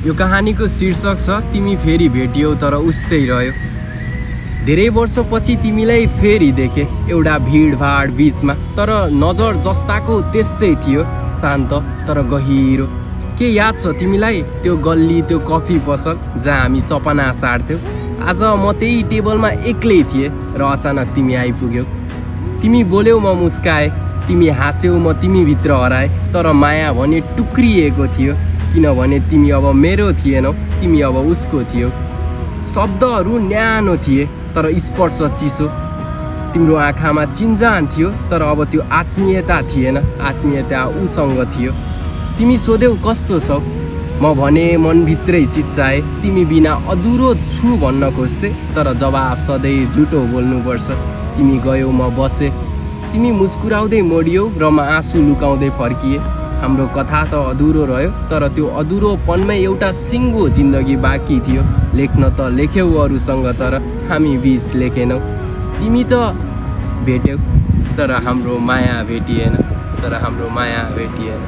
यो कहानीको शीर्षक छ तिमी फेरि भेटियौ तर उस्तै रह्यो। धेरै वर्षपछि तिमीलाई फेरि देखे एउटा भिडभाड बीचमा, तर नजर जस्ताको त्यस्तै थियो, शान्त तर गहिरो। के याद छ तिमीलाई त्यो गल्ली, त्यो कफी पसल जहाँ हामी सपना साड्थ्यौ? आज म त्यही टेबलमा एक्लै थिएँ र अचानक तिमी आइपुग्यौ। तिमी बोल्यौ, म मुस्काएँ, तिमी हाँस्यौ, म तिमीभित्र हराएँ। तर माया भने टुक्रिएको थियो, किनभने तिमी अब मेरो थिएनौ, तिमी अब उसको थियौ। शब्दहरू न्यानो थिए तर स्पर्श चिसो। तिम्रो आँखामा चिन्जान थियो तर अब त्यो आत्मीयता थिएन, आत्मीयता उसँग थियो। तिमी सोध्यौ कस्तो छौ, म भने मनभित्रै चिच्चाए। तिमी बिना अधुरो छु भन्न खोज्थे, तर जवाब सधैँ झुटो बोल्नुपर्छ। तिमी गयौ, म बसेँ। तिमी मुस्कुराउँदै मोडियौ र म आँसु लुकाउँदै फर्किएँ। हाम्रो कथा त अधुरो रह्यो, तर त्यो अधुरोपनमै एउटा सिङ्गो जिन्दगी बाँकी थियो। लेख्न त लेख्यौ अरूसँग, तर हामी बीच लेखेनौ। तिमी त भेट्यौ तर हाम्रो माया भेटिएन, तर हाम्रो माया भेटिएन।